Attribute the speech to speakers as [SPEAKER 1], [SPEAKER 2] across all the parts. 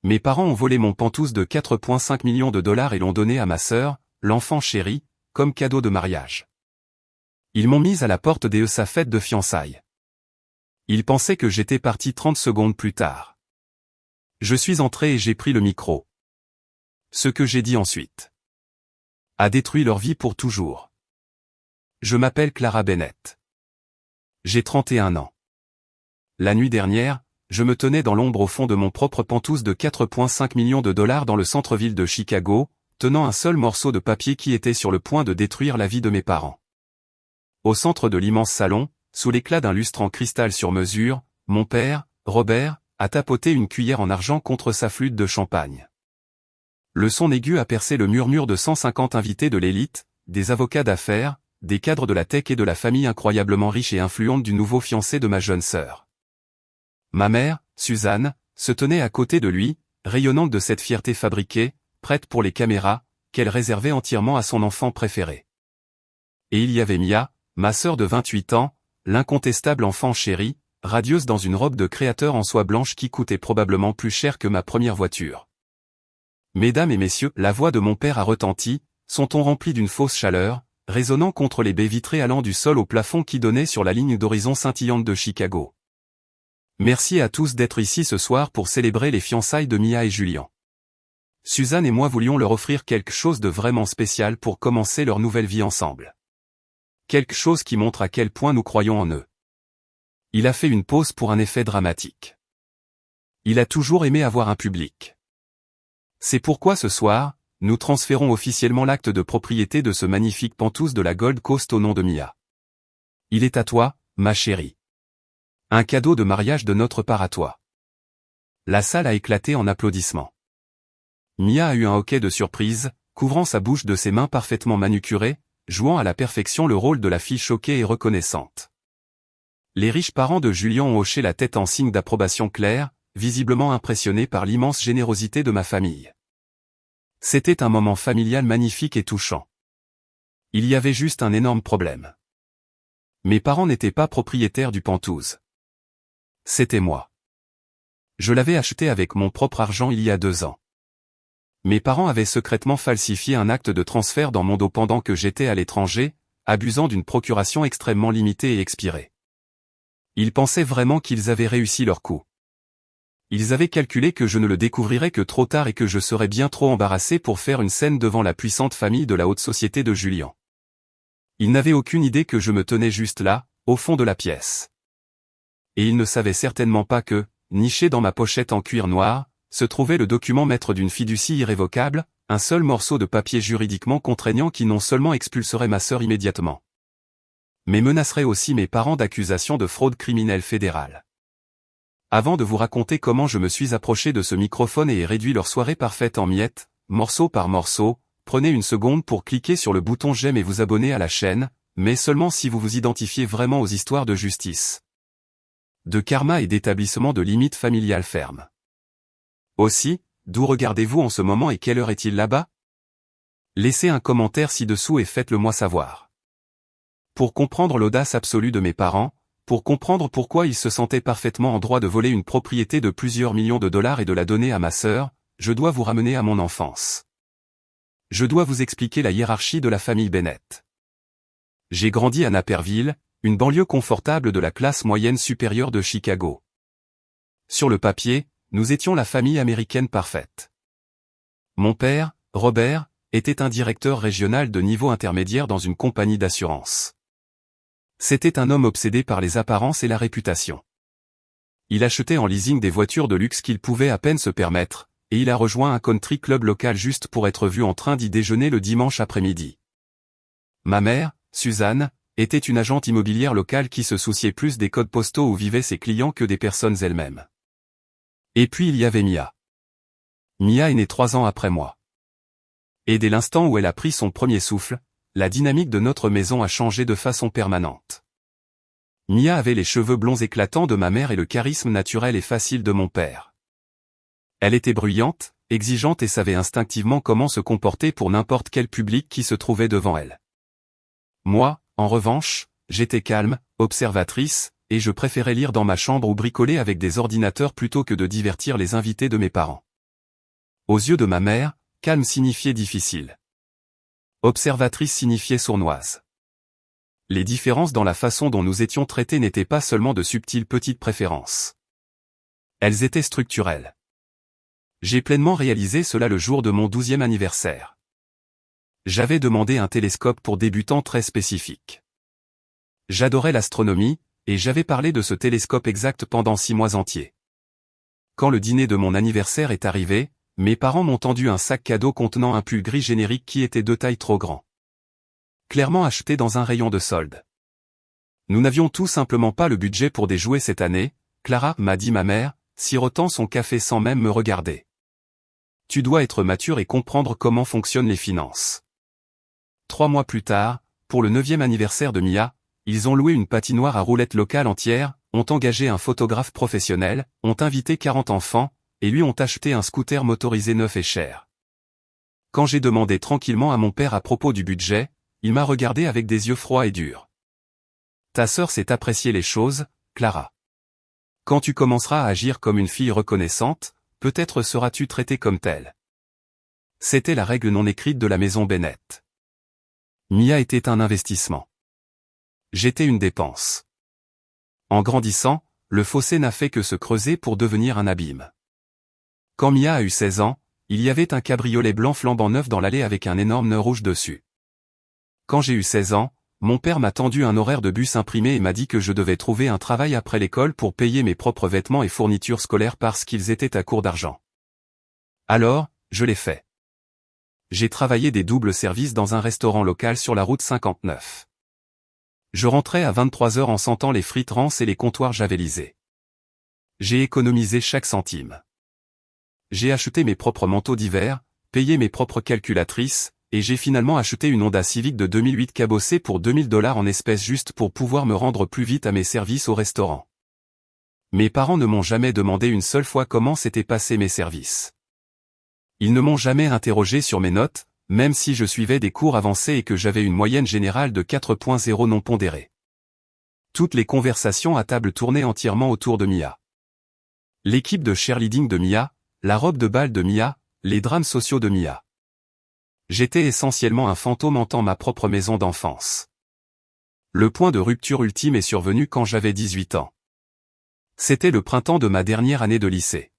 [SPEAKER 1] Mes parents ont volé mon pantouse de 4,5 millions de dollars et l'ont donné à ma sœur, l'enfant chéri, comme cadeau de mariage. Ils m'ont mise à la porte de sa fête de fiançailles. Ils pensaient que j'étais parti 30 secondes plus tard. Je suis entré et j'ai pris le micro. Ce que j'ai dit ensuite a détruit leur vie pour toujours. Je m'appelle Clara Bennett. J'ai 31 ans. La nuit dernière, je me tenais dans l'ombre au fond de mon propre pantouse de 4,5 millions de dollars dans le centre-ville de Chicago, tenant un seul morceau de papier qui était sur le point de détruire la vie de mes parents. Au centre de l'immense salon, sous l'éclat d'un lustre en cristal sur mesure, mon père, Robert, a tapoté une cuillère en argent contre sa flûte de champagne. Le son aigu a percé le murmure de 150 invités de l'élite, des avocats d'affaires, des cadres de la tech et de la famille incroyablement riche et influente du nouveau fiancé de ma jeune sœur. Ma mère, Suzanne, se tenait à côté de lui, rayonnante de cette fierté fabriquée, prête pour les caméras, qu'elle réservait entièrement à son enfant préféré. Et il y avait Mia, ma sœur de 28 ans, l'incontestable enfant chéri, radieuse dans une robe de créateur en soie blanche qui coûtait probablement plus cher que ma première voiture. Mesdames et messieurs, la voix de mon père a retenti, son ton rempli d'une fausse chaleur, résonnant contre les baies vitrées allant du sol au plafond qui donnait sur la ligne d'horizon scintillante de Chicago. Merci à tous d'être ici ce soir pour célébrer les fiançailles de Mia et Julian. Suzanne et moi voulions leur offrir quelque chose de vraiment spécial pour commencer leur nouvelle vie ensemble. Quelque chose qui montre à quel point nous croyons en eux. Il a fait une pause pour un effet dramatique. Il a toujours aimé avoir un public. C'est pourquoi ce soir, nous transférons officiellement l'acte de propriété de ce magnifique pantouse de la Gold Coast au nom de Mia. Il est à toi, ma chérie. Un cadeau de mariage de notre part à toi. La salle a éclaté en applaudissements. Mia a eu un hoquet de surprise, couvrant sa bouche de ses mains parfaitement manucurées, jouant à la perfection le rôle de la fille choquée et reconnaissante. Les riches parents de Julian ont hoché la tête en signe d'approbation claire, visiblement impressionnés par l'immense générosité de ma famille. C'était un moment familial magnifique et touchant. Il y avait juste un énorme problème. Mes parents n'étaient pas propriétaires du pantouse. C'était moi. Je l'avais acheté avec mon propre argent il y a 2 ans. Mes parents avaient secrètement falsifié un acte de transfert dans mon dos pendant que j'étais à l'étranger, abusant d'une procuration extrêmement limitée et expirée. Ils pensaient vraiment qu'ils avaient réussi leur coup. Ils avaient calculé que je ne le découvrirais que trop tard et que je serais bien trop embarrassé pour faire une scène devant la puissante famille de la haute société de Julian. Ils n'avaient aucune idée que je me tenais juste là, au fond de la pièce. Et ils ne savaient certainement pas que, niché dans ma pochette en cuir noir, se trouvait le document maître d'une fiducie irrévocable, un seul morceau de papier juridiquement contraignant qui non seulement expulserait ma sœur immédiatement, mais menacerait aussi mes parents d'accusations de fraude criminelle fédérale. Avant de vous raconter comment je me suis approché de ce microphone et ai réduit leur soirée parfaite en miettes, morceau par morceau, prenez une seconde pour cliquer sur le bouton j'aime et vous abonner à la chaîne, mais seulement si vous vous identifiez vraiment aux histoires de justice, de karma et d'établissement de limites familiales fermes. Aussi, d'où regardez-vous en ce moment et quelle heure est-il là-bas? Laissez un commentaire ci-dessous et faites-le moi savoir. Pour comprendre l'audace absolue de mes parents, pour comprendre pourquoi ils se sentaient parfaitement en droit de voler une propriété de plusieurs millions de dollars et de la donner à ma sœur, je dois vous ramener à mon enfance. Je dois vous expliquer la hiérarchie de la famille Bennett. J'ai grandi à Naperville, une banlieue confortable de la classe moyenne supérieure de Chicago. Sur le papier, nous étions la famille américaine parfaite. Mon père, Robert, était un directeur régional de niveau intermédiaire dans une compagnie d'assurance. C'était un homme obsédé par les apparences et la réputation. Il achetait en leasing des voitures de luxe qu'il pouvait à peine se permettre, et il a rejoint un country club local juste pour être vu en train d'y déjeuner le dimanche après-midi. Ma mère, Suzanne, était une agente immobilière locale qui se souciait plus des codes postaux où vivaient ses clients que des personnes elles-mêmes. Et puis il y avait Mia. Mia est née 3 ans après moi. Et dès l'instant où elle a pris son premier souffle, la dynamique de notre maison a changé de façon permanente. Mia avait les cheveux blonds éclatants de ma mère et le charisme naturel et facile de mon père. Elle était bruyante, exigeante et savait instinctivement comment se comporter pour n'importe quel public qui se trouvait devant elle. Moi, en revanche, j'étais calme, observatrice, et je préférais lire dans ma chambre ou bricoler avec des ordinateurs plutôt que de divertir les invités de mes parents. Aux yeux de ma mère, calme signifiait difficile. Observatrice signifiait sournoise. Les différences dans la façon dont nous étions traités n'étaient pas seulement de subtiles petites préférences. Elles étaient structurelles. J'ai pleinement réalisé cela le jour de mon 12e anniversaire. J'avais demandé un télescope pour débutants très spécifique. J'adorais l'astronomie, et j'avais parlé de ce télescope exact pendant 6 mois entiers. Quand le dîner de mon anniversaire est arrivé, mes parents m'ont tendu un sac cadeau contenant un pull gris générique qui était de taille trop grand. Clairement acheté dans un rayon de soldes. Nous n'avions tout simplement pas le budget pour des jouets cette année, Clara, m'a dit ma mère, sirotant son café sans même me regarder. Tu dois être mature et comprendre comment fonctionnent les finances. 3 mois plus tard, pour le 9e anniversaire de Mia, ils ont loué une patinoire à roulettes locale entière, ont engagé un photographe professionnel, ont invité 40 enfants, et lui ont acheté un scooter motorisé neuf et cher. Quand j'ai demandé tranquillement à mon père à propos du budget, il m'a regardé avec des yeux froids et durs. Ta sœur sait apprécier les choses, Clara. Quand tu commenceras à agir comme une fille reconnaissante, peut-être seras-tu traitée comme telle. C'était la règle non écrite de la maison Bennett. Mia était un investissement. J'étais une dépense. En grandissant, le fossé n'a fait que se creuser pour devenir un abîme. Quand Mia a eu 16 ans, il y avait un cabriolet blanc flambant neuf dans l'allée avec un énorme nœud rouge dessus. Quand j'ai eu 16 ans, mon père m'a tendu un horaire de bus imprimé et m'a dit que je devais trouver un travail après l'école pour payer mes propres vêtements et fournitures scolaires parce qu'ils étaient à court d'argent. Alors, je l'ai fait. J'ai travaillé des doubles services dans un restaurant local sur la route 59. Je rentrais à 23 heures en sentant les frites rances et les comptoirs javelisés. J'ai économisé chaque centime. J'ai acheté mes propres manteaux d'hiver, payé mes propres calculatrices, et j'ai finalement acheté une Honda Civic de 2008 cabossée pour $2000 en espèces juste pour pouvoir me rendre plus vite à mes services au restaurant. Mes parents ne m'ont jamais demandé une seule fois comment s'étaient passés mes services. Ils ne m'ont jamais interrogé sur mes notes, même si je suivais des cours avancés et que j'avais une moyenne générale de 4.0 non pondérée. Toutes les conversations à table tournaient entièrement autour de Mia. L'équipe de cheerleading de Mia, la robe de bal de Mia, les drames sociaux de Mia. J'étais essentiellement un fantôme hantant ma propre maison d'enfance. Le point de rupture ultime est survenu quand j'avais 18 ans. C'était le printemps de ma dernière année de lycée.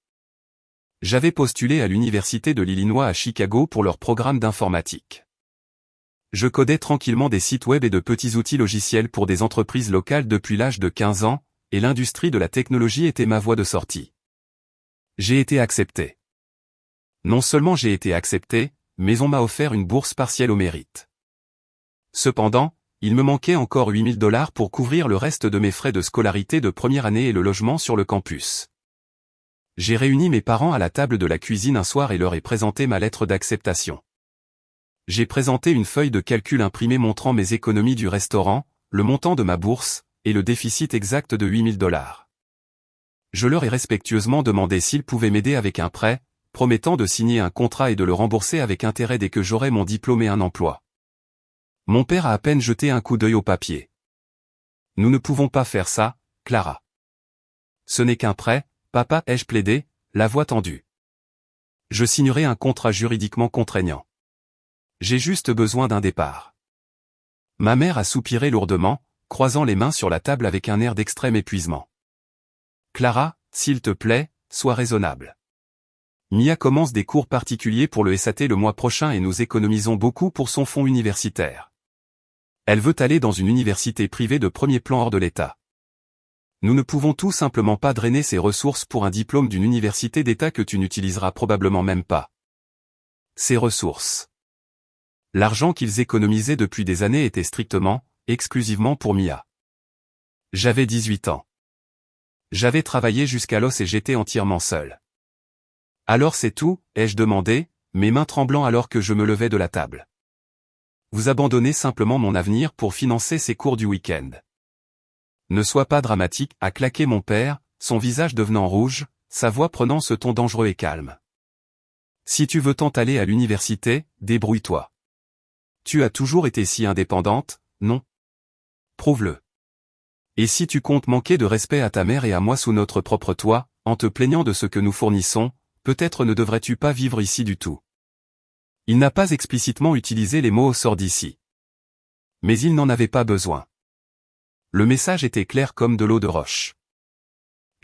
[SPEAKER 1] J'avais postulé à l'université de l'Illinois à Chicago pour leur programme d'informatique. Je codais tranquillement des sites web et de petits outils logiciels pour des entreprises locales depuis l'âge de 15 ans, et l'industrie de la technologie était ma voie de sortie. J'ai été accepté. Non seulement j'ai été accepté, mais on m'a offert une bourse partielle au mérite. Cependant, il me manquait encore $8000 pour couvrir le reste de mes frais de scolarité de première année et le logement sur le campus. J'ai réuni mes parents à la table de la cuisine un soir et leur ai présenté ma lettre d'acceptation. J'ai présenté une feuille de calcul imprimée montrant mes économies du restaurant, le montant de ma bourse, et le déficit exact de $8000. Je leur ai respectueusement demandé s'ils pouvaient m'aider avec un prêt, promettant de signer un contrat et de le rembourser avec intérêt dès que j'aurai mon diplôme et un emploi. Mon père a à peine jeté un coup d'œil au papier. Nous ne pouvons pas faire ça, Clara. Ce n'est qu'un prêt, papa, ai-je plaidé, la voix tendue. Je signerai un contrat juridiquement contraignant. J'ai juste besoin d'un départ. Ma mère a soupiré lourdement, croisant les mains sur la table avec un air d'extrême épuisement. Clara, s'il te plaît, sois raisonnable. Mia commence des cours particuliers pour le SAT le mois prochain et nous économisons beaucoup pour son fonds universitaire. Elle veut aller dans une université privée de premier plan hors de l'État. Nous ne pouvons tout simplement pas drainer ses ressources pour un diplôme d'une université d'État que tu n'utiliseras probablement même pas. Ses ressources. L'argent qu'ils économisaient depuis des années était strictement, exclusivement pour Mia. J'avais 18 ans. J'avais travaillé jusqu'à l'os et j'étais entièrement seul. Alors c'est tout, ai-je demandé, mes mains tremblant alors que je me levais de la table. Vous abandonnez simplement mon avenir pour financer ces cours du week-end. Ne sois pas dramatique, a claqué mon père, son visage devenant rouge, sa voix prenant ce ton dangereux et calme. Si tu veux tant aller à l'université, débrouille-toi. Tu as toujours été si indépendante, non? Prouve-le. Et si tu comptes manquer de respect à ta mère et à moi sous notre propre toit, en te plaignant de ce que nous fournissons, peut-être ne devrais-tu pas vivre ici du tout. Il n'a pas explicitement utilisé les mots sors d'ici. Mais il n'en avait pas besoin. Le message était clair comme de l'eau de roche.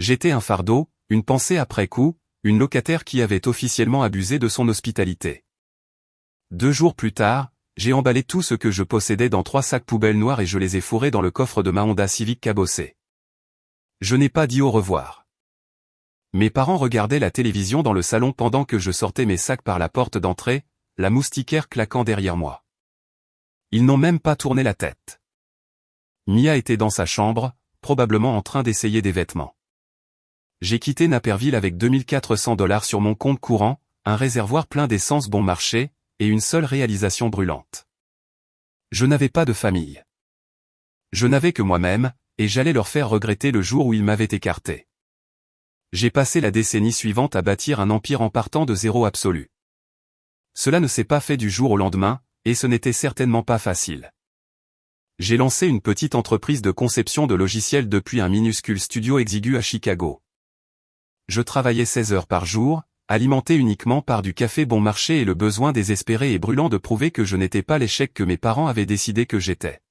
[SPEAKER 1] J'étais un fardeau, une pensée après coup, une locataire qui avait officiellement abusé de son hospitalité. 2 jours plus tard, j'ai emballé tout ce que je possédais dans 3 sacs poubelles noirs et je les ai fourrés dans le coffre de ma Honda Civic cabossée. Je n'ai pas dit au revoir. Mes parents regardaient la télévision dans le salon pendant que je sortais mes sacs par la porte d'entrée, la moustiquaire claquant derrière moi. Ils n'ont même pas tourné la tête. Mia était dans sa chambre, probablement en train d'essayer des vêtements. J'ai quitté Naperville avec $2400 sur mon compte courant, un réservoir plein d'essence bon marché, et une seule réalisation brûlante. Je n'avais pas de famille. Je n'avais que moi-même, et j'allais leur faire regretter le jour où ils m'avaient écarté. J'ai passé la décennie suivante à bâtir un empire en partant de zéro absolu. Cela ne s'est pas fait du jour au lendemain, et ce n'était certainement pas facile. J'ai lancé une petite entreprise de conception de logiciels depuis un minuscule studio exigu à Chicago. Je travaillais 16 heures par jour, alimenté uniquement par du café bon marché et le besoin désespéré et brûlant de prouver que je n'étais pas l'échec que mes parents avaient décidé que j'étais.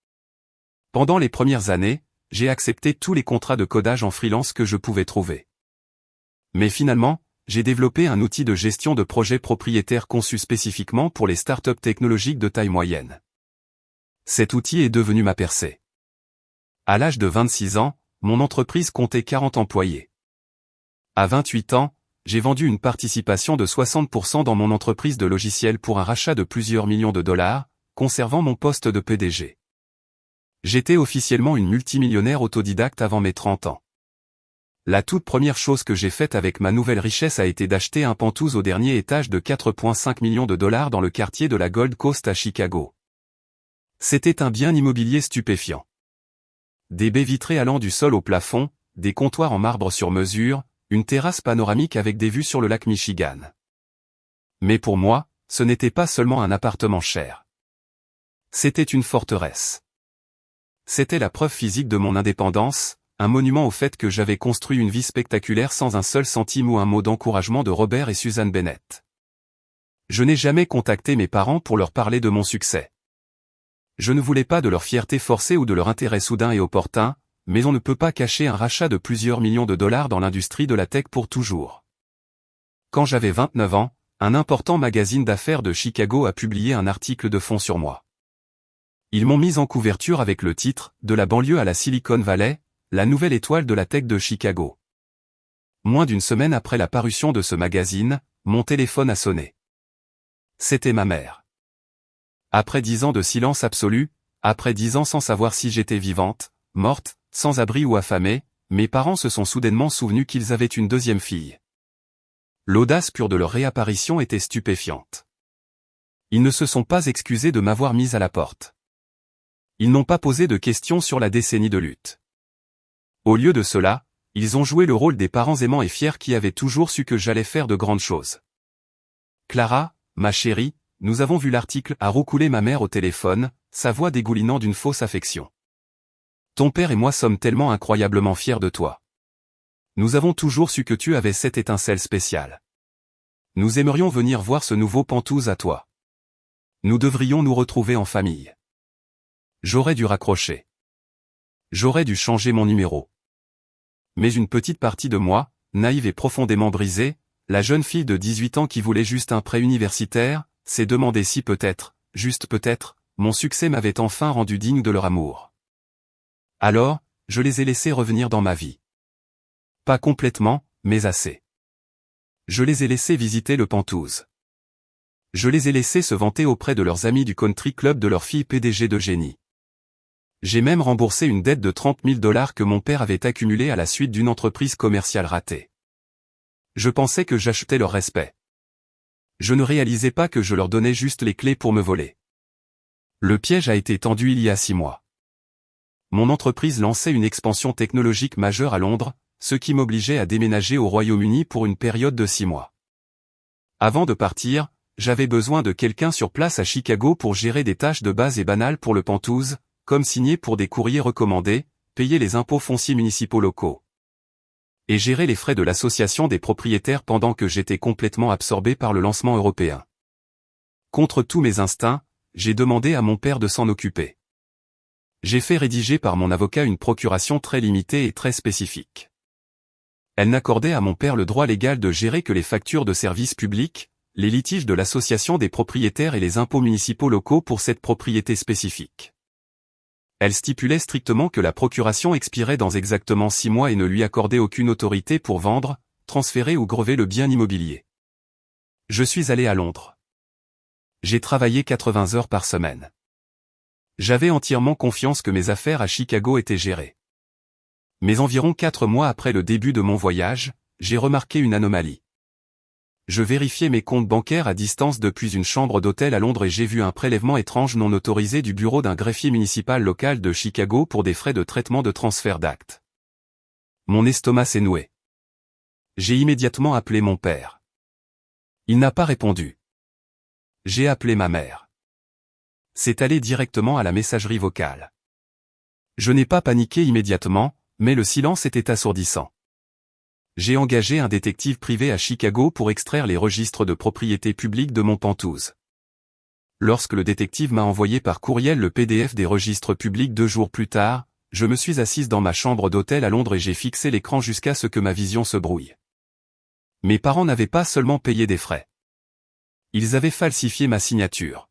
[SPEAKER 1] Pendant les premières années, j'ai accepté tous les contrats de codage en freelance que je pouvais trouver. Mais finalement, j'ai développé un outil de gestion de projets propriétaires conçu spécifiquement pour les startups technologiques de taille moyenne. Cet outil est devenu ma percée. À l'âge de 26 ans, mon entreprise comptait 40 employés. À 28 ans, j'ai vendu une participation de 60% dans mon entreprise de logiciels pour un rachat de plusieurs millions de dollars, conservant mon poste de PDG. J'étais officiellement une multimillionnaire autodidacte avant mes 30 ans. La toute première chose que j'ai faite avec ma nouvelle richesse a été d'acheter un penthouse au dernier étage de 4,5 millions de dollars dans le quartier de la Gold Coast à Chicago. C'était un bien immobilier stupéfiant. Des baies vitrées allant du sol au plafond, des comptoirs en marbre sur mesure, une terrasse panoramique avec des vues sur le lac Michigan. Mais pour moi, ce n'était pas seulement un appartement cher. C'était une forteresse. C'était la preuve physique de mon indépendance, un monument au fait que j'avais construit une vie spectaculaire sans un seul centime ou un mot d'encouragement de Robert et Suzanne Bennett. Je n'ai jamais contacté mes parents pour leur parler de mon succès. Je ne voulais pas de leur fierté forcée ou de leur intérêt soudain et opportun, mais on ne peut pas cacher un rachat de plusieurs millions de dollars dans l'industrie de la tech pour toujours. Quand j'avais 29 ans, un important magazine d'affaires de Chicago a publié un article de fond sur moi. Ils m'ont mis en couverture avec le titre « De la banlieue à la Silicon Valley, la nouvelle étoile de la tech de Chicago ». Moins d'une semaine après la parution de ce magazine, mon téléphone a sonné. C'était ma mère. Après 10 ans de silence absolu, après 10 ans sans savoir si j'étais vivante, morte, sans abri ou affamée, mes parents se sont soudainement souvenus qu'ils avaient une deuxième fille. L'audace pure de leur réapparition était stupéfiante. Ils ne se sont pas excusés de m'avoir mise à la porte. Ils n'ont pas posé de questions sur la décennie de lutte. Au lieu de cela, ils ont joué le rôle des parents aimants et fiers qui avaient toujours su que j'allais faire de grandes choses. Clara, ma chérie, nous avons vu l'article, a roucoulé ma mère au téléphone, sa voix dégoulinant d'une fausse affection. Ton père et moi sommes tellement incroyablement fiers de toi. Nous avons toujours su que tu avais cette étincelle spéciale. Nous aimerions venir voir ce nouveau penthouse à toi. Nous devrions nous retrouver en famille. J'aurais dû raccrocher. J'aurais dû changer mon numéro. Mais une petite partie de moi, naïve et profondément brisée, la jeune fille de 18 ans qui voulait juste un prêt universitaire, s'est demandé si peut-être, juste peut-être, mon succès m'avait enfin rendu digne de leur amour. Alors, je les ai laissés revenir dans ma vie. Pas complètement, mais assez. Je les ai laissés visiter le penthouse. Je les ai laissés se vanter auprès de leurs amis du country club de leur fille PDG de génie. J'ai même remboursé une dette de 30 000 $ que mon père avait accumulée à la suite d'une entreprise commerciale ratée. Je pensais que j'achetais leur respect. Je ne réalisais pas que je leur donnais juste les clés pour me voler. Le piège a été tendu il y a 6 mois. Mon entreprise lançait une expansion technologique majeure à Londres, ce qui m'obligeait à déménager au Royaume-Uni pour une période de 6 mois. Avant de partir, j'avais besoin de quelqu'un sur place à Chicago pour gérer des tâches de base et banales pour le penthouse, comme signer pour des courriers recommandés, payer les impôts fonciers municipaux locaux. et gérer les frais de l'association des propriétaires pendant que j'étais complètement absorbé par le lancement européen. Contre tous mes instincts, j'ai demandé à mon père de s'en occuper. J'ai fait rédiger par mon avocat une procuration très limitée et très spécifique. Elle n'accordait à mon père le droit légal de gérer que les factures de services publics, les litiges de l'association des propriétaires et les impôts municipaux locaux pour cette propriété spécifique. Elle stipulait strictement que la procuration expirait dans exactement 6 mois et ne lui accordait aucune autorité pour vendre, transférer ou grever le bien immobilier. Je suis allé à Londres. J'ai travaillé 80 heures par semaine. J'avais entièrement confiance que mes affaires à Chicago étaient gérées. Mais environ 4 mois après le début de mon voyage, j'ai remarqué une anomalie. Je vérifiais mes comptes bancaires à distance depuis une chambre d'hôtel à Londres et j'ai vu un prélèvement étrange non autorisé du bureau d'un greffier municipal local de Chicago pour des frais de traitement de transfert d'actes. Mon estomac s'est noué. J'ai immédiatement appelé mon père. Il n'a pas répondu. J'ai appelé ma mère. C'est allé directement à la messagerie vocale. Je n'ai pas paniqué immédiatement, mais le silence était assourdissant. J'ai engagé un détective privé à Chicago pour extraire les registres de propriété publique de mon Penthouse. Lorsque le détective m'a envoyé par courriel le PDF des registres publics 2 jours plus tard, je me suis assise dans ma chambre d'hôtel à Londres et j'ai fixé l'écran jusqu'à ce que ma vision se brouille. Mes parents n'avaient pas seulement payé des frais. Ils avaient falsifié ma signature.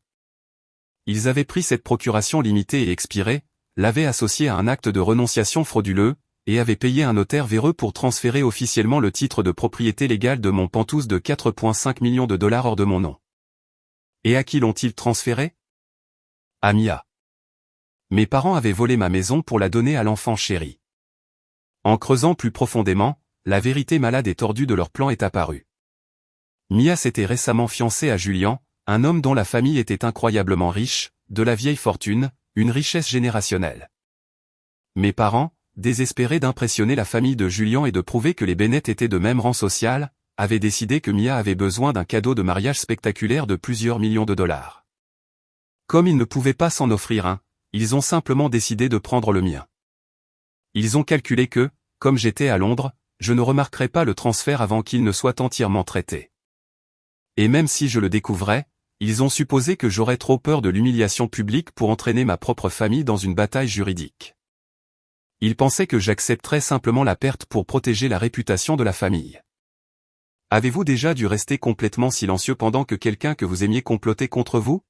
[SPEAKER 1] Ils avaient pris cette procuration limitée et expirée, l'avaient associée à un acte de renonciation frauduleux, et avaient payé un notaire véreux pour transférer officiellement le titre de propriété légale de mon Penthouse de 4,5 millions de dollars hors de mon nom. Et à qui l'ont-ils transféré? À Mia. Mes parents avaient volé ma maison pour la donner à l'enfant chéri. En creusant plus profondément, la vérité malade et tordue de leur plan est apparue. Mia s'était récemment fiancée à Julian, un homme dont la famille était incroyablement riche, de la vieille fortune, une richesse générationnelle. Mes parents, désespérés d'impressionner la famille de Julian et de prouver que les Bennett étaient de même rang social, avaient décidé que Mia avait besoin d'un cadeau de mariage spectaculaire de plusieurs millions de dollars. Comme ils ne pouvaient pas s'en offrir un, ils ont simplement décidé de prendre le mien. Ils ont calculé que, comme j'étais à Londres, je ne remarquerais pas le transfert avant qu'il ne soit entièrement traité. Et même si je le découvrais, ils ont supposé que j'aurais trop peur de l'humiliation publique pour entraîner ma propre famille dans une bataille juridique. Ils pensaient que j'accepterais simplement la perte pour protéger la réputation de la famille. Avez-vous déjà dû rester complètement silencieux pendant que quelqu'un que vous aimiez complotait contre vous?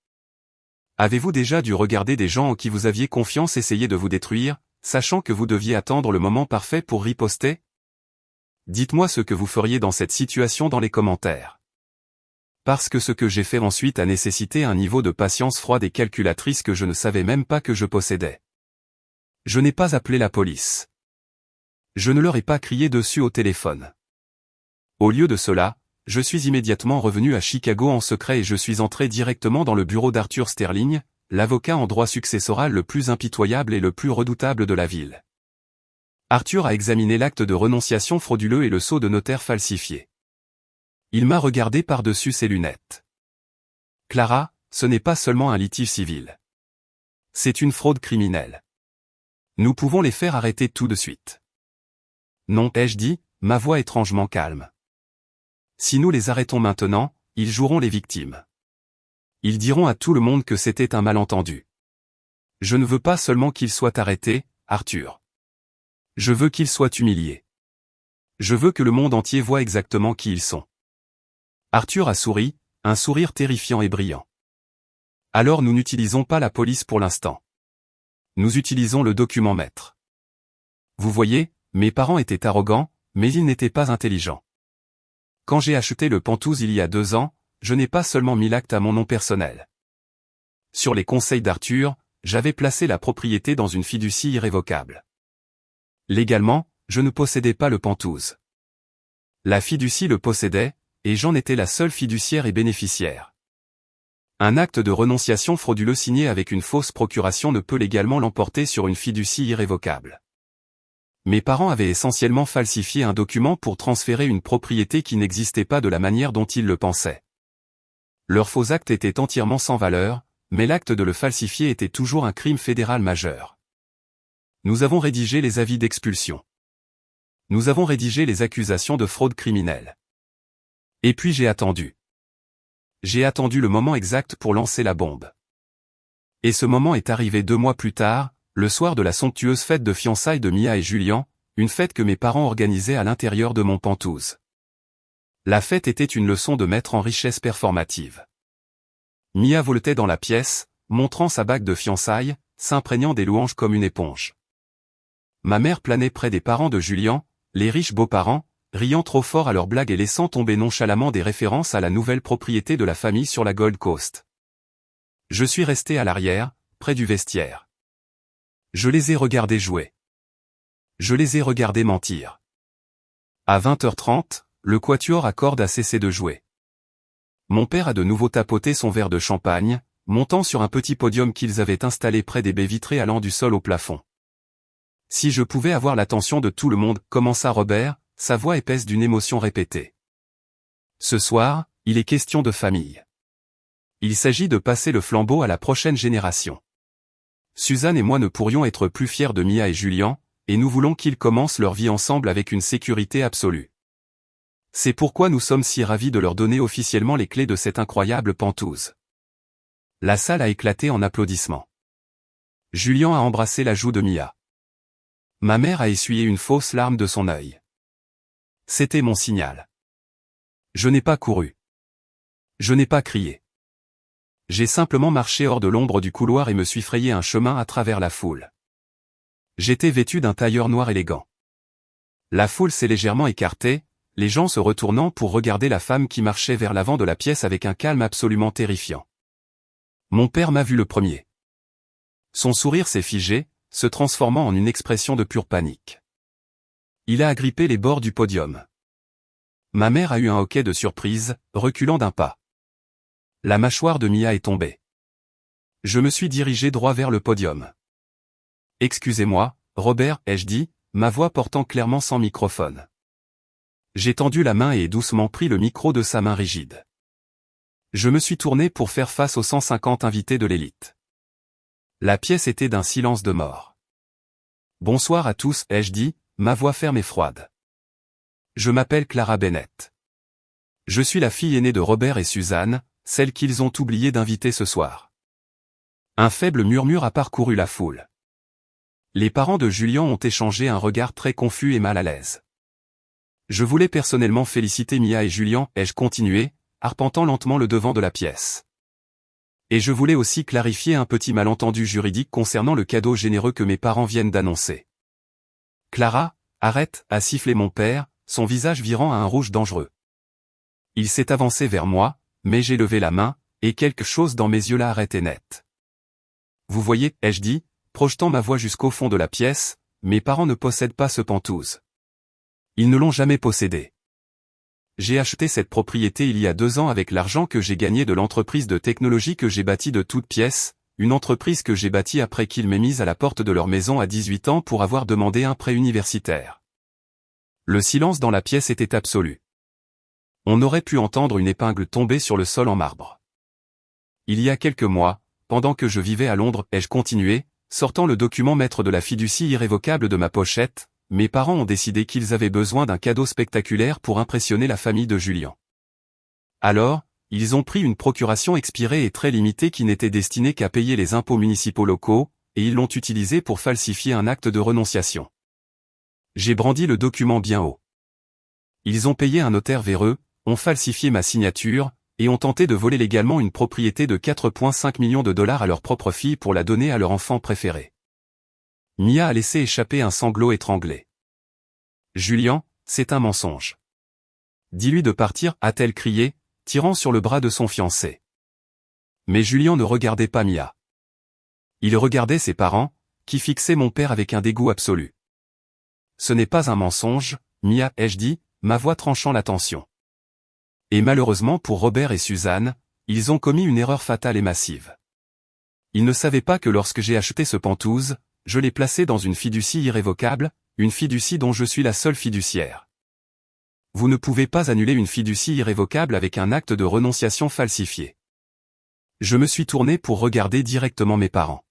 [SPEAKER 1] Avez-vous déjà dû regarder des gens en qui vous aviez confiance essayer de vous détruire, sachant que vous deviez attendre le moment parfait pour riposter? Dites-moi ce que vous feriez dans cette situation dans les commentaires. Parce que ce que j'ai fait ensuite a nécessité un niveau de patience froide et calculatrice que je ne savais même pas que je possédais. Je n'ai pas appelé la police. Je ne leur ai pas crié dessus au téléphone. Au lieu de cela, je suis immédiatement revenu à Chicago en secret et je suis entré directement dans le bureau d'Arthur Sterling, l'avocat en droit successoral le plus impitoyable et le plus redoutable de la ville. Arthur a examiné l'acte de renonciation frauduleux et le sceau de notaire falsifié. Il m'a regardé par-dessus ses lunettes. Clara, ce n'est pas seulement un litige civil. C'est une fraude criminelle. Nous pouvons les faire arrêter tout de suite. Non, ai-je dit, ma voix étrangement calme. Si nous les arrêtons maintenant, ils joueront les victimes. Ils diront à tout le monde que c'était un malentendu. Je ne veux pas seulement qu'ils soient arrêtés, Arthur. Je veux qu'ils soient humiliés. Je veux que le monde entier voie exactement qui ils sont. Arthur a souri, un sourire terrifiant et brillant. Alors nous n'utilisons pas la police pour l'instant. Nous utilisons le document maître. Vous voyez, mes parents étaient arrogants, mais ils n'étaient pas intelligents. Quand j'ai acheté le Penthouse il y a 2 ans, je n'ai pas seulement mis l'acte à mon nom personnel. Sur les conseils d'Arthur, j'avais placé la propriété dans une fiducie irrévocable. Légalement, je ne possédais pas le Penthouse. La fiducie le possédait, et j'en étais la seule fiduciaire et bénéficiaire. Un acte de renonciation frauduleux signé avec une fausse procuration ne peut légalement l'emporter sur une fiducie irrévocable. Mes parents avaient essentiellement falsifié un document pour transférer une propriété qui n'existait pas de la manière dont ils le pensaient. Leur faux acte était entièrement sans valeur, mais l'acte de le falsifier était toujours un crime fédéral majeur. Nous avons rédigé les avis d'expulsion. Nous avons rédigé les accusations de fraude criminelle. Et puis j'ai attendu. J'ai attendu le moment exact pour lancer la bombe. Et ce moment est arrivé 2 mois plus tard, le soir de la somptueuse fête de fiançailles de Mia et Julian, une fête que mes parents organisaient à l'intérieur de mon Penthouse. La fête était une leçon de maître en richesse performative. Mia voletait dans la pièce, montrant sa bague de fiançailles, s'imprégnant des louanges comme une éponge. Ma mère planait près des parents de Julian, les riches beaux-parents, riant trop fort à leurs blagues et laissant tomber nonchalamment des références à la nouvelle propriété de la famille sur la Gold Coast. Je suis resté à l'arrière, près du vestiaire. Je les ai regardés jouer. Je les ai regardés mentir. À 20h30, le quatuor à cordes a cessé de jouer. Mon père a de nouveau tapoté son verre de champagne, montant sur un petit podium qu'ils avaient installé près des baies vitrées allant du sol au plafond. Si je pouvais avoir l'attention de tout le monde, commença Robert, sa voix épaisse d'une émotion répétée. Ce soir, il est question de famille. Il s'agit de passer le flambeau à la prochaine génération. Suzanne et moi ne pourrions être plus fiers de Mia et Julian, et nous voulons qu'ils commencent leur vie ensemble avec une sécurité absolue. C'est pourquoi nous sommes si ravis de leur donner officiellement les clés de cette incroyable Penthouse. La salle a éclaté en applaudissements. Julian a embrassé la joue de Mia. Ma mère a essuyé une fausse larme de son œil. C'était mon signal. Je n'ai pas couru. Je n'ai pas crié. J'ai simplement marché hors de l'ombre du couloir et me suis frayé un chemin à travers la foule. J'étais vêtu d'un tailleur noir élégant. La foule s'est légèrement écartée, les gens se retournant pour regarder la femme qui marchait vers l'avant de la pièce avec un calme absolument terrifiant. Mon père m'a vu le premier. Son sourire s'est figé, se transformant en une expression de pure panique. Il a agrippé les bords du podium. Ma mère a eu un hoquet de surprise, reculant d'un pas. La mâchoire de Mia est tombée. Je me suis dirigé droit vers le podium. « Excusez-moi, Robert » ai-je dit, ma voix portant clairement sans microphone. J'ai tendu la main et doucement pris le micro de sa main rigide. Je me suis tourné pour faire face aux 150 invités de l'élite. La pièce était d'un silence de mort. « Bonsoir à tous » ai-je dit, ma voix ferme et froide. Je m'appelle Clara Bennett. Je suis la fille aînée de Robert et Suzanne, celle qu'ils ont oublié d'inviter ce soir. Un faible murmure a parcouru la foule. Les parents de Julian ont échangé un regard très confus et mal à l'aise. Je voulais personnellement féliciter Mia et Julian, ai-je continué, arpentant lentement le devant de la pièce. Et je voulais aussi clarifier un petit malentendu juridique concernant le cadeau généreux que mes parents viennent d'annoncer. Clara, arrête, a sifflé mon père, son visage virant à un rouge dangereux. Il s'est avancé vers moi, mais j'ai levé la main, et quelque chose dans mes yeux l'a arrêté net. Vous voyez, ai-je dit, projetant ma voix jusqu'au fond de la pièce, mes parents ne possèdent pas ce Penthouse. Ils ne l'ont jamais possédé. J'ai acheté cette propriété il y a 2 ans avec l'argent que j'ai gagné de l'entreprise de technologie que j'ai bâtie de toutes pièces, une entreprise que j'ai bâtie après qu'ils m'aient mise à la porte de leur maison à 18 ans pour avoir demandé un prêt universitaire. Le silence dans la pièce était absolu. On aurait pu entendre une épingle tomber sur le sol en marbre. Il y a quelques mois, pendant que je vivais à Londres, ai-je continué, sortant le document maître de la fiducie irrévocable de ma pochette, mes parents ont décidé qu'ils avaient besoin d'un cadeau spectaculaire pour impressionner la famille de Julian. Alors, ils ont pris une procuration expirée et très limitée qui n'était destinée qu'à payer les impôts municipaux locaux, et ils l'ont utilisée pour falsifier un acte de renonciation. J'ai brandi le document bien haut. Ils ont payé un notaire véreux, ont falsifié ma signature, et ont tenté de voler légalement une propriété de 4,5 millions de dollars à leur propre fille pour la donner à leur enfant préféré. Mia a laissé échapper un sanglot étranglé. Julian, c'est un mensonge. Dis-lui de partir, a-t-elle crié, tirant sur le bras de son fiancé. Mais Julian ne regardait pas Mia. Il regardait ses parents, qui fixaient mon père avec un dégoût absolu. Ce n'est pas un mensonge, Mia, ai-je dit, ma voix tranchant la tension. Et malheureusement pour Robert et Suzanne, ils ont commis une erreur fatale et massive. Ils ne savaient pas que lorsque j'ai acheté ce Penthouse, je l'ai placé dans une fiducie irrévocable, une fiducie dont je suis la seule fiduciaire. Vous ne pouvez pas annuler une fiducie irrévocable avec un acte de renonciation falsifié. Je me suis tourné pour regarder directement mes parents.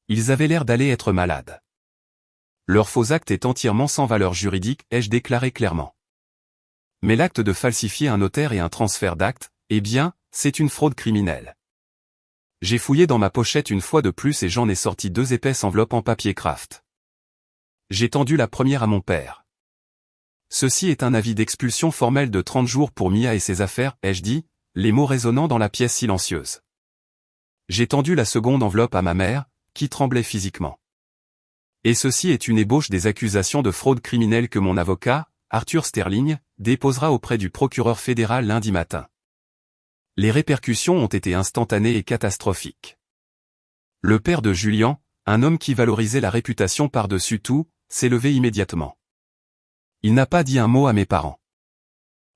[SPEAKER 1] Ils avaient l'air d'aller être malades. Leur faux acte est entièrement sans valeur juridique, ai-je déclaré clairement. Mais l'acte de falsifier un notaire et un transfert d'acte, eh bien, c'est une fraude criminelle. J'ai fouillé dans ma pochette une fois de plus et j'en ai sorti 2 épaisses enveloppes en papier craft. J'ai tendu la première à mon père. Ceci est un avis d'expulsion formel de 30 jours pour Mia et ses affaires, ai-je dit, les mots résonnant dans la pièce silencieuse. J'ai tendu la seconde enveloppe à ma mère, qui tremblait physiquement. Et ceci est une ébauche des accusations de fraude criminelle que mon avocat, Arthur Sterling, déposera auprès du procureur fédéral lundi matin. Les répercussions ont été instantanées et catastrophiques. Le père de Julian, un homme qui valorisait la réputation par-dessus tout, s'est levé immédiatement. Il n'a pas dit un mot à mes parents.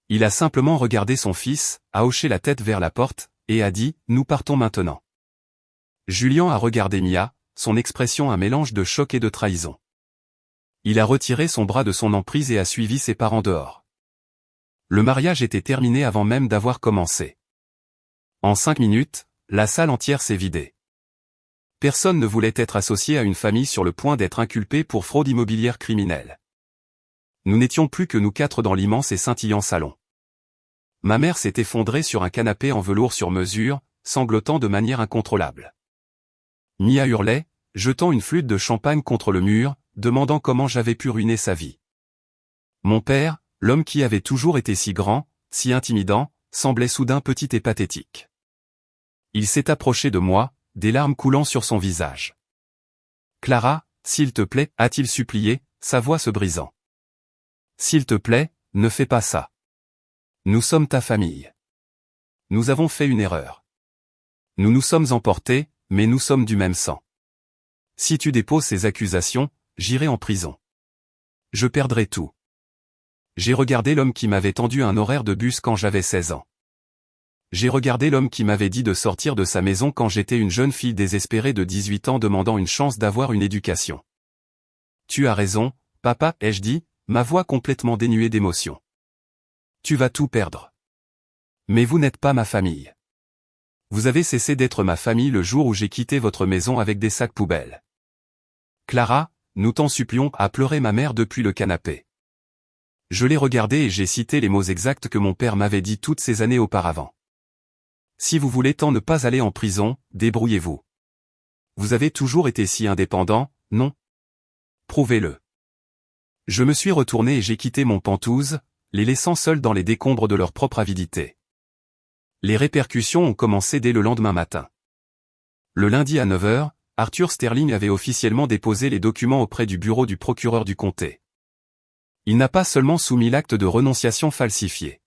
[SPEAKER 1] Il a simplement regardé son fils, a hoché la tête vers la porte, et a dit « Nous partons maintenant ». Julian a regardé Mia, son expression un mélange de choc et de trahison. Il a retiré son bras de son emprise et a suivi ses parents dehors. Le mariage était terminé avant même d'avoir commencé. En 5 minutes, la salle entière s'est vidée. Personne ne voulait être associé à une famille sur le point d'être inculpée pour fraude immobilière criminelle. Nous n'étions plus que nous 4 dans l'immense et scintillant salon. Ma mère s'est effondrée sur un canapé en velours sur mesure, sanglotant de manière incontrôlable. Mia hurlait, jetant une flûte de champagne contre le mur, demandant comment j'avais pu ruiner sa vie. Mon père, l'homme qui avait toujours été si grand, si intimidant, semblait soudain petit et pathétique. Il s'est approché de moi, des larmes coulant sur son visage. « Clara, s'il te plaît, a-t-il supplié, sa voix se brisant. S'il te plaît, ne fais pas ça. Nous sommes ta famille. Nous avons fait une erreur. Nous nous sommes emportés, mais nous sommes du même sang. Si tu déposes ces accusations, j'irai en prison. Je perdrai tout. » J'ai regardé l'homme qui m'avait tendu un horaire de bus quand j'avais 16 ans. J'ai regardé l'homme qui m'avait dit de sortir de sa maison quand j'étais une jeune fille désespérée de 18 ans demandant une chance d'avoir une éducation. « Tu as raison, papa, ai-je dit, ma voix complètement dénuée d'émotion. Tu vas tout perdre. Mais vous n'êtes pas ma famille. Vous avez cessé d'être ma famille le jour où j'ai quitté votre maison avec des sacs poubelles. Clara, nous t'en supplions, a pleuré ma mère depuis le canapé. Je l'ai regardé et j'ai cité les mots exacts que mon père m'avait dit toutes ces années auparavant. Si vous voulez tant ne pas aller en prison, débrouillez-vous. Vous avez toujours été si indépendant, non? Prouvez-le. Je me suis retourné et j'ai quitté mon Penthouse, les laissant seuls dans les décombres de leur propre avidité. Les répercussions ont commencé dès le lendemain matin. Le lundi à 9 h, Arthur Sterling avait officiellement déposé les documents auprès du bureau du procureur du comté. Il n'a pas seulement soumis l'acte de renonciation falsifié.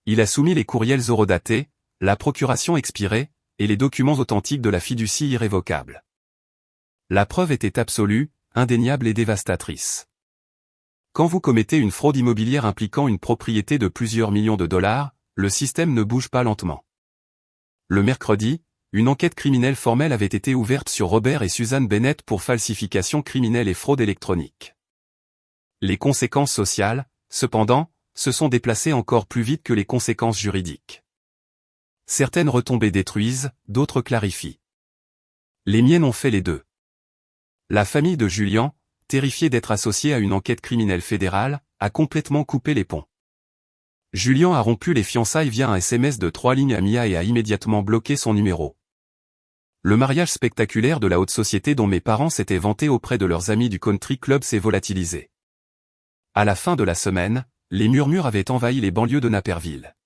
[SPEAKER 1] Il a soumis les courriels horodatés, la procuration expirée, et les documents authentiques de la fiducie irrévocable. La preuve était absolue, indéniable et dévastatrice. Quand vous commettez une fraude immobilière impliquant une propriété de plusieurs millions de dollars, le système ne bouge pas lentement. Le mercredi, une enquête criminelle formelle avait été ouverte sur Robert et Suzanne Bennett pour falsification criminelle et fraude électronique. Les conséquences sociales, cependant, se sont déplacées encore plus vite que les conséquences juridiques. Certaines retombées détruisent, d'autres clarifient. Les miennes ont fait les deux. La famille de Julian, terrifiée d'être associée à une enquête criminelle fédérale, a complètement coupé les ponts. Julian a rompu les fiançailles via un SMS de 3 lignes à Mia et a immédiatement bloqué son numéro. Le mariage spectaculaire de la haute société dont mes parents s'étaient vantés auprès de leurs amis du country club s'est volatilisé. À la fin de la semaine, les murmures avaient envahi les banlieues de Naperville.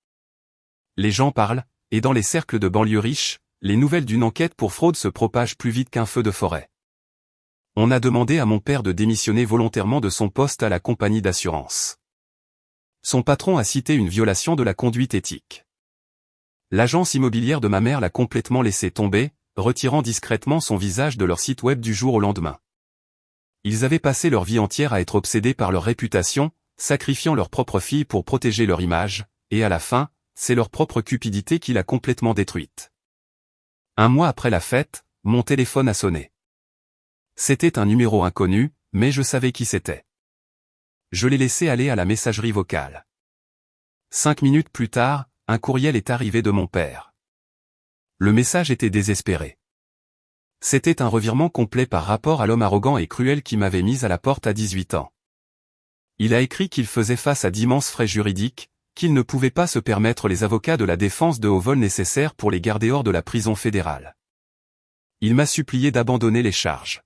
[SPEAKER 1] Les gens parlent, et dans les cercles de banlieues riches, les nouvelles d'une enquête pour fraude se propagent plus vite qu'un feu de forêt. On a demandé à mon père de démissionner volontairement de son poste à la compagnie d'assurance. Son patron a cité une violation de la conduite éthique. L'agence immobilière de ma mère l'a complètement laissé tomber, retirant discrètement son visage de leur site web du jour au lendemain. Ils avaient passé leur vie entière à être obsédés par leur réputation, sacrifiant leur propre fille pour protéger leur image, et à la fin, c'est leur propre cupidité qui l'a complètement détruite. Un mois après la fête, mon téléphone a sonné. C'était un numéro inconnu, mais je savais qui c'était. Je l'ai laissé aller à la messagerie vocale. 5 minutes plus tard, un courriel est arrivé de mon père. Le message était désespéré. C'était un revirement complet par rapport à l'homme arrogant et cruel qui m'avait mis à la porte à 18 ans. Il a écrit qu'il faisait face à d'immenses frais juridiques, qu'il ne pouvait pas se permettre les avocats de la défense de haut vol nécessaires pour les garder hors de la prison fédérale. Il m'a supplié d'abandonner les charges.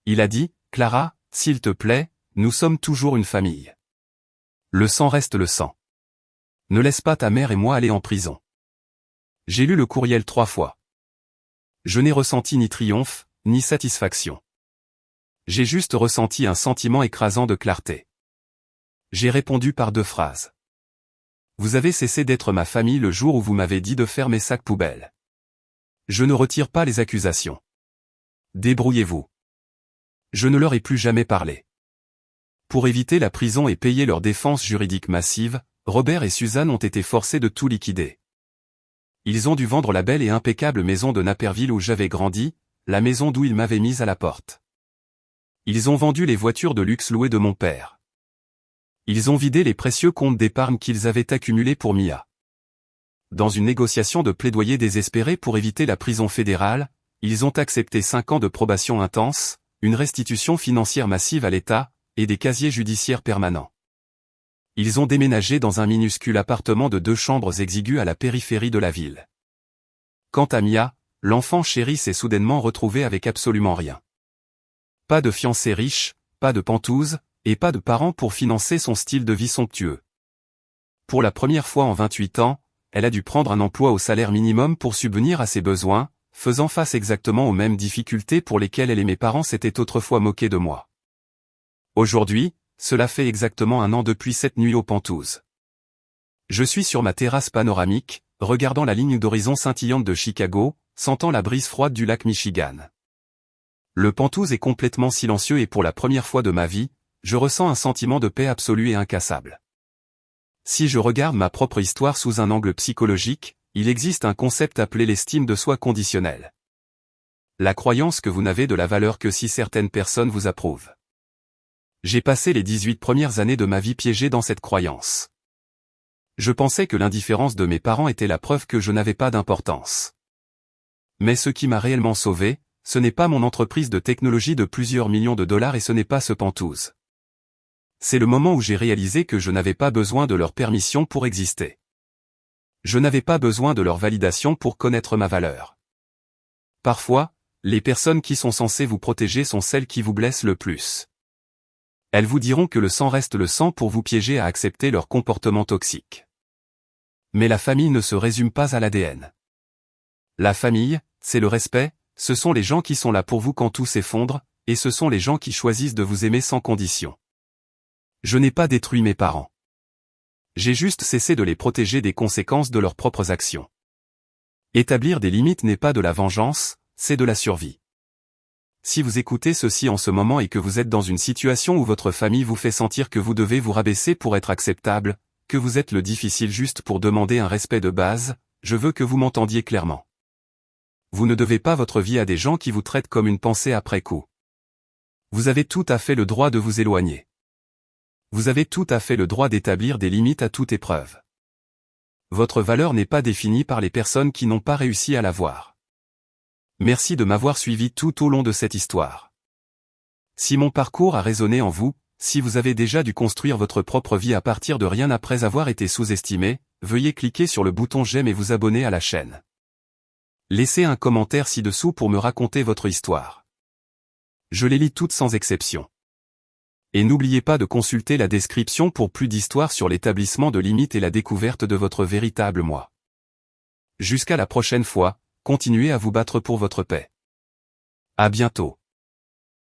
[SPEAKER 1] Il a dit, « Clara, s'il te plaît, nous sommes toujours une famille. Le sang reste le sang. Ne laisse pas ta mère et moi aller en prison. » J'ai lu le courriel 3 fois. Je n'ai ressenti ni triomphe, ni satisfaction. J'ai juste ressenti un sentiment écrasant de clarté. J'ai répondu par 2 phrases. Vous avez cessé d'être ma famille le jour où vous m'avez dit de faire mes sacs poubelles. Je ne retire pas les accusations. Débrouillez-vous. Je ne leur ai plus jamais parlé. Pour éviter la prison et payer leur défense juridique massive, Robert et Suzanne ont été forcés de tout liquider. Ils ont dû vendre la belle et impeccable maison de Naperville où j'avais grandi, la maison d'où ils m'avaient mise à la porte. Ils ont vendu les voitures de luxe louées de mon père. Ils ont vidé les précieux comptes d'épargne qu'ils avaient accumulés pour Mia. Dans une négociation de plaidoyer désespéré pour éviter la prison fédérale, ils ont accepté 5 ans de probation intense, une restitution financière massive à l'État, et des casiers judiciaires permanents. Ils ont déménagé dans un minuscule appartement de 2 chambres exigu à la périphérie de la ville. Quant à Mia, l'enfant chéri s'est soudainement retrouvé avec absolument rien. Pas de fiancé riche, pas de pantouse, et pas de parents pour financer son style de vie somptueux. Pour la première fois en 28 ans, elle a dû prendre un emploi au salaire minimum pour subvenir à ses besoins, faisant face exactement aux mêmes difficultés pour lesquelles elle et mes parents s'étaient autrefois moqués de moi. Aujourd'hui, cela fait exactement 1 an depuis cette nuit aux Pantouzes. Je suis sur ma terrasse panoramique, regardant la ligne d'horizon scintillante de Chicago, sentant la brise froide du lac Michigan. Le Penthouse est complètement silencieux et pour la première fois de ma vie, je ressens un sentiment de paix absolue et incassable. Si je regarde ma propre histoire sous un angle psychologique, il existe un concept appelé l'estime de soi conditionnelle. La croyance que vous n'avez de la valeur que si certaines personnes vous approuvent. J'ai passé les 18 premières années de ma vie piégé dans cette croyance. Je pensais que l'indifférence de mes parents était la preuve que je n'avais pas d'importance. Mais ce qui m'a réellement sauvé, ce n'est pas mon entreprise de technologie de plusieurs millions de dollars et ce n'est pas ce Penthouse. C'est le moment où j'ai réalisé que je n'avais pas besoin de leur permission pour exister. Je n'avais pas besoin de leur validation pour connaître ma valeur. Parfois, les personnes qui sont censées vous protéger sont celles qui vous blessent le plus. Elles vous diront que le sang reste le sang pour vous piéger à accepter leur comportement toxique. Mais la famille ne se résume pas à l'ADN. La famille, c'est le respect, ce sont les gens qui sont là pour vous quand tout s'effondre, et ce sont les gens qui choisissent de vous aimer sans condition. Je n'ai pas détruit mes parents. J'ai juste cessé de les protéger des conséquences de leurs propres actions. Établir des limites n'est pas de la vengeance, c'est de la survie. Si vous écoutez ceci en ce moment et que vous êtes dans une situation où votre famille vous fait sentir que vous devez vous rabaisser pour être acceptable, que vous êtes le difficile juste pour demander un respect de base, je veux que vous m'entendiez clairement. Vous ne devez pas votre vie à des gens qui vous traitent comme une pensée après coup. Vous avez tout à fait le droit de vous éloigner. Vous avez tout à fait le droit d'établir des limites à toute épreuve. Votre valeur n'est pas définie par les personnes qui n'ont pas réussi à la voir. Merci de m'avoir suivi tout au long de cette histoire. Si mon parcours a résonné en vous, si vous avez déjà dû construire votre propre vie à partir de rien après avoir été sous-estimé, veuillez cliquer sur le bouton j'aime et vous abonner à la chaîne. Laissez un commentaire ci-dessous pour me raconter votre histoire. Je les lis toutes sans exception. Et n'oubliez pas de consulter la description pour plus d'histoires sur l'établissement de limites et la découverte de votre véritable moi. Jusqu'à la prochaine fois, continuez à vous battre pour votre paix. À bientôt.